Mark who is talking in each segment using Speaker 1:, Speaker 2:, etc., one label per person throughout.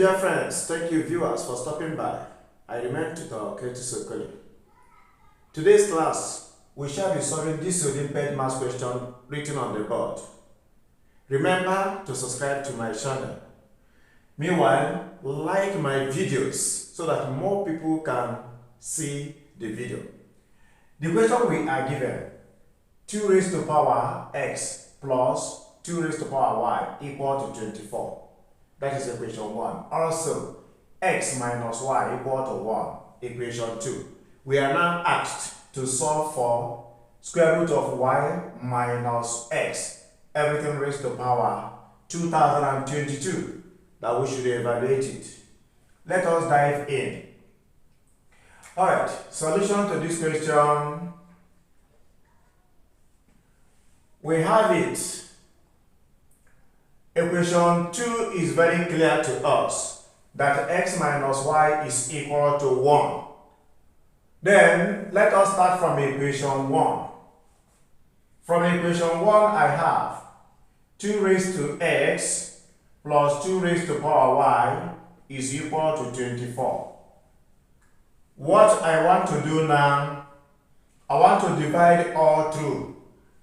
Speaker 1: dear friends, thank you viewers for stopping by. I remain Tutor Cletus Okoli. Today's class, we shall be solving this Olympiad math question written on the board. Remember to subscribe to my channel. Meanwhile, like my videos so that more people can see the video. The question we are given, 2 raised to power x plus 2 raised to power y equal to 24. That is equation 1. Also, x minus y equal to 1, equation 2. We are now asked to solve for square root of y minus x, everything raised to power 2022. That we should evaluate it. Let us dive in. Alright, solution to this question. We have it. Equation 2 is very clear to us that x minus y is equal to 1. Then let us start from equation 1. From equation 1 I have 2 raised to x plus 2 raised to power y is equal to 24. What I want to do now, I want to divide all through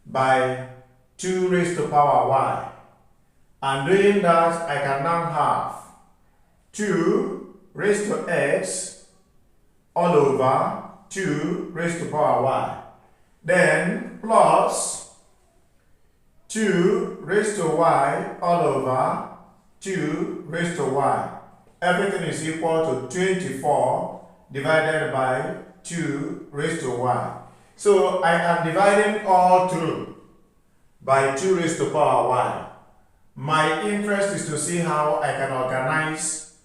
Speaker 1: by 2 raised to power y. And doing that, I can now have 2 raised to x all over 2 raised to power y. Then plus 2 raised to y all over 2 raised to y. Everything is equal to 24 divided by 2 raised to y. So I am dividing all through by 2 raised to power y. My interest is to see how I can organize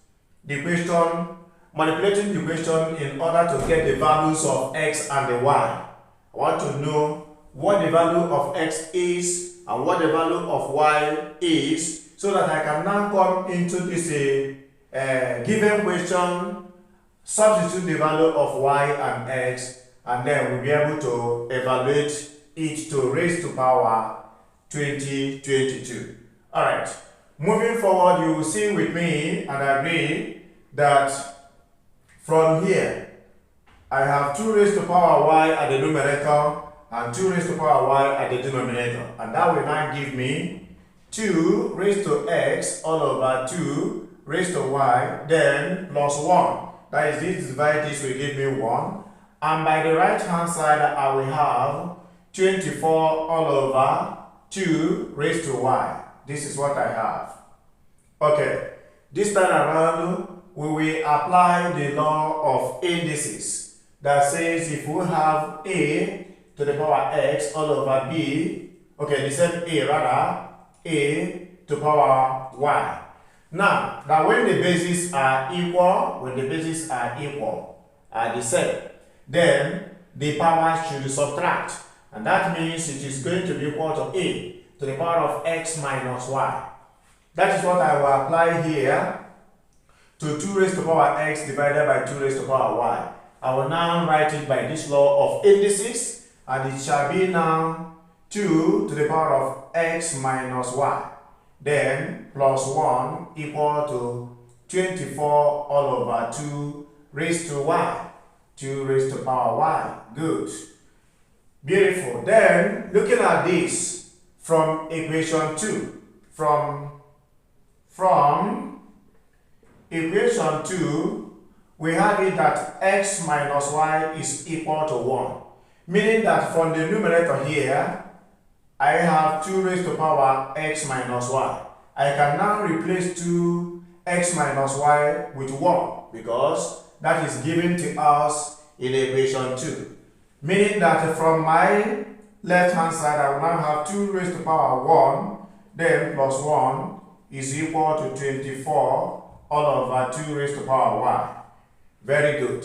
Speaker 1: the question, manipulating the question in order to get the values of x and the y. I want to know what the value of x is and what the value of y is, so that I can now come into this given question, substitute the value of y and x, and then we'll be able to evaluate it to raise to power 2022. Alright, moving forward, you will see with me and agree that from here, I have 2 raised to power y at the numerator and 2 raised to power y at the denominator. And that will now give me 2 raised to x all over 2 raised to y, then plus 1. That is, this divide this will give me 1. And by the right hand side, I will have 24 all over 2 raised to y. This is what I have. Okay, this time around, we will apply the law of indices that says if we have a to the power x all over b, okay, the same a rather, a to power y. Now, that when the bases are equal, are the same, then the powers should subtract. And that means it is going to be equal to a to the power of x minus y. That is what I will apply here to 2 raised to power x divided by 2 raised to power y. I will now write it by this law of indices, and it shall be now 2 to the power of x minus y. Then plus 1 equal to 24 all over 2 raised to y. 2 raised to power y. Good. Beautiful. Then looking at this, from equation 2, from equation 2, we have it that x minus y is equal to 1. Meaning that from the numerator here, I have 2 raised to power x minus y. I can now replace 2x minus y with 1 because that is given to us in equation 2. Meaning that from my left hand side, I will now have 2 raised to power 1, then plus 1 is equal to 24 all over 2 raised to power y. Very good.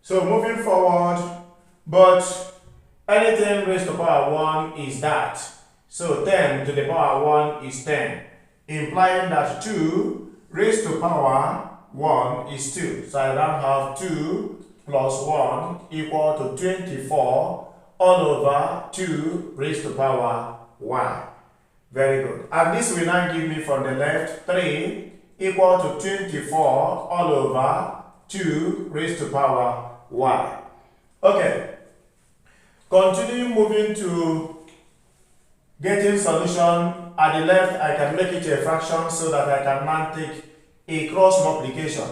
Speaker 1: So moving forward, but anything raised to power 1 is that. So 10 to the power 1 is 10, implying that 2 raised to power 1 is 2. So I now have 2 plus 1 equal to 24 all over 2 raised to power y. Very good. And this will now give me from the left 3 equal to 24 all over 2 raised to power y. Okay, continue moving to getting solution. At the left, I can make it a fraction so that I can now take a cross multiplication.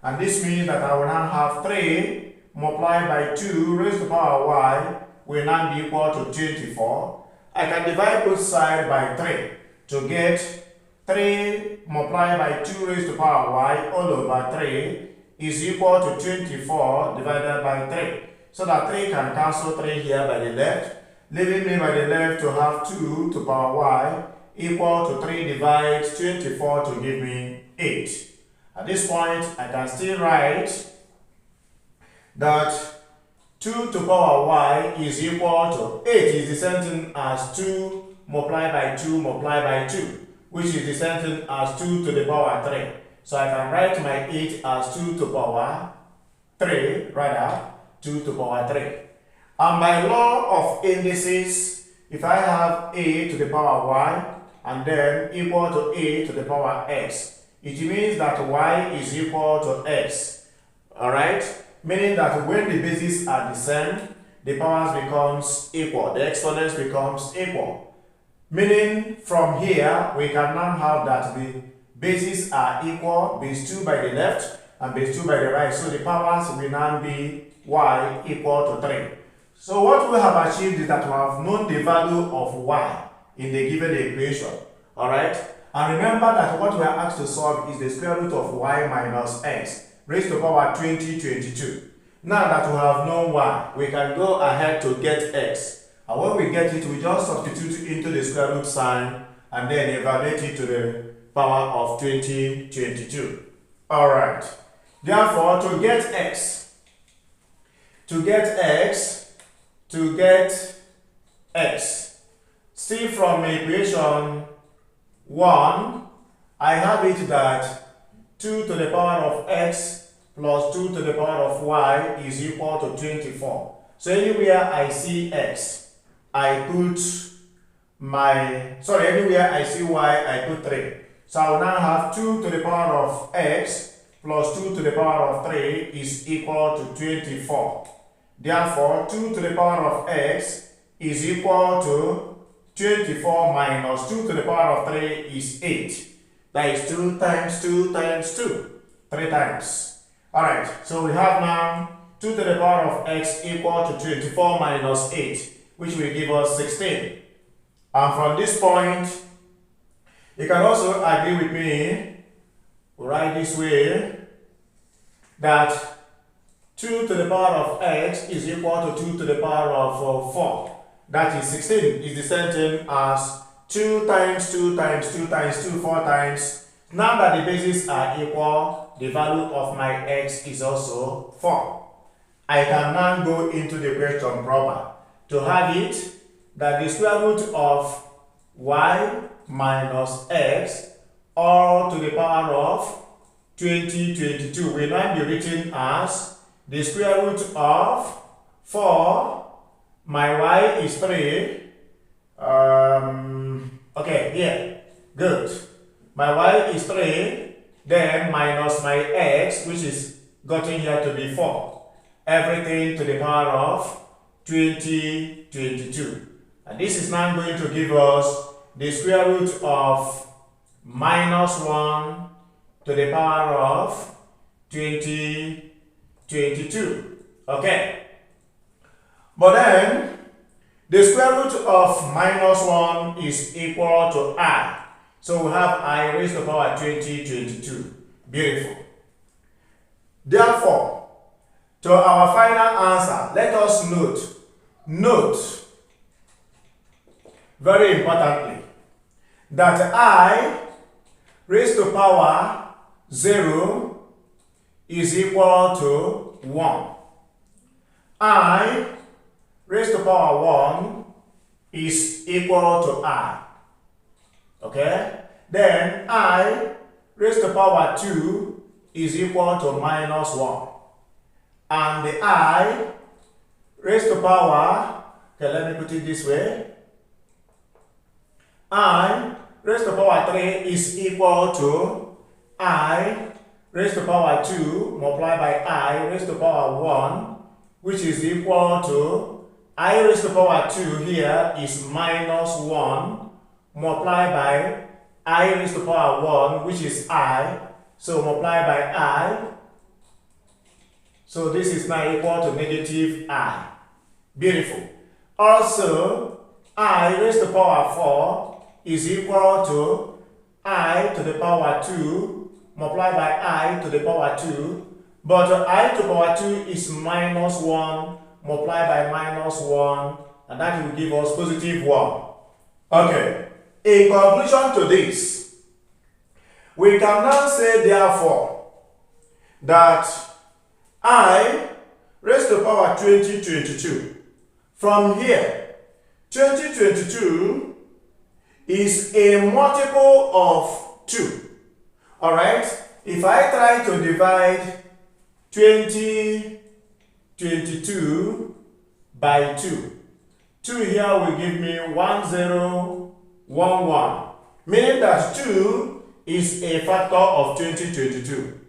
Speaker 1: And this means that I will now have 3 multiplied by 2 raised to power y will now be equal to 24. I can divide both sides by 3 to get 3 multiplied by 2 raised to power y all over 3 is equal to 24 divided by 3. So that 3 can cancel 3 here by the left, leaving me by the left to have 2 to power y equal to 3 divides 24 to give me 8. At this point, I can still write that 2 to power y is equal to 8 is the same thing as 2 multiplied by 2 multiplied by 2, which is the same thing as 2 to the power 3. So I can write my 8 as 2 to power 3, rather 2 to power 3. And by law of indices, if I have a to the power y and then equal to a to the power x, it means that y is equal to x. Alright? Meaning that when the bases are the same, the powers becomes equal, the exponents becomes equal. Meaning from here, we can now have that the bases are equal, base 2 by the left and base 2 by the right. So the powers will now be y equal to 3. So what we have achieved is that we have known the value of y in the given equation. Alright? And remember that what we are asked to solve is the square root of y minus x raised to power 2022. Now that we have known y, we can go ahead to get x. And when we get it, we just substitute into the square root sign and then evaluate it to the power of 2022. Alright. Therefore, to get x, see from equation 1, I have it that 2 to the power of x plus 2 to the power of y is equal to 24. So anywhere I see x, I put anywhere I see y, I put 3. So I will now have 2 to the power of x plus 2 to the power of 3 is equal to 24. Therefore, 2 to the power of x is equal to 24 minus 2 to the power of 3 is 8. That is 2 times 2 times 2. 3 times. Alright, so we have now 2 to the power of x equal to 24 minus 8, which will give us 16. And from this point, you can also agree with me, right this way, that 2 to the power of x is equal to 2 to the power of 4. That is 16 is the same thing as 2 times 2 times 2 times 2, 4 times. Now that the bases are equal, the value of my x is also 4. I can now go into the question proper to have it that the square root of y minus x all to the power of 2022 will now be written as the square root of 4. My y is 3. Okay, here. Good. My y is 3. Then minus my x, which is gotten here to be 4. Everything to the power of 2022. And this is now going to give us the square root of minus 1 to the power of 2022. Okay. But then, the square root of minus 1 is equal to I. So we have I raised to the power 2022. Beautiful. Therefore, to our final answer, let us note, very importantly, that I raised to power 0 is equal to 1. I raised to power 1 is equal to I. Okay? Then I raised to power 2 is equal to minus 1. And the I raised to power, okay, let me put it this way. I raised to power 3 is equal to I raised to power 2 multiplied by I raised to power 1, which is equal to I raised to power 2 here is minus 1 multiplied by I raised to power 1, which is I. So multiplied by I. So this is now equal to negative I. Beautiful. Also, I raised to power 4 is equal to I to the power 2 multiplied by I to the power 2. But I to the power 2 is minus 1 multiplied by minus 1, and that will give us positive 1. Okay. In conclusion to this, we can now say therefore that I raised to the power 2022. From here, 2022 is a multiple of 2. Alright? If I try to divide 2022 by 2, 2 here will give me 1011, meaning that 2 is a factor of 2022.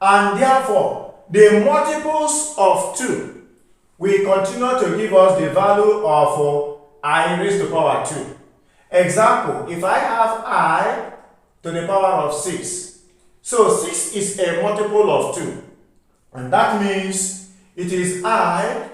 Speaker 1: And therefore, the multiples of 2 will continue to give us the value of I raised to the power 2. Example, if I have I to the power of 6, so 6 is a multiple of 2. And that means it is I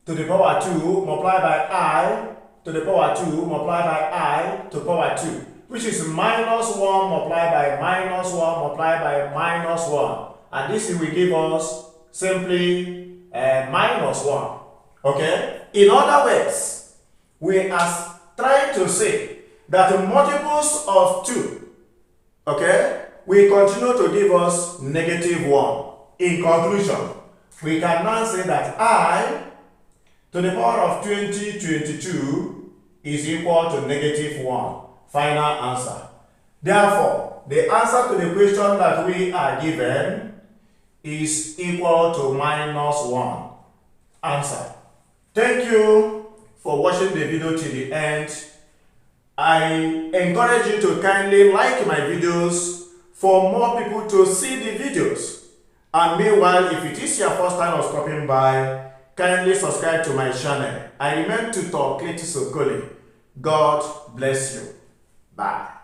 Speaker 1: to the power 2 multiplied by I to the power 2 multiplied by I to the power 2, which is minus 1 multiplied by minus 1 multiplied by minus 1. And this will give us simply minus 1. Okay? In other words, we are trying to say that the multiples of 2, okay, will continue to give us negative 1. In conclusion, we can now say that I to the power of 2022 is equal to negative 1. Final answer. Therefore, the answer to the question that we are given is equal to minus 1. Answer. Thank you for watching the video till the end. I encourage you to kindly like my videos for more people to see the videos. And meanwhile, if it is your first time of stopping by, kindly subscribe to my channel. I remain Tutor Cletus Okoli. God bless you. Bye.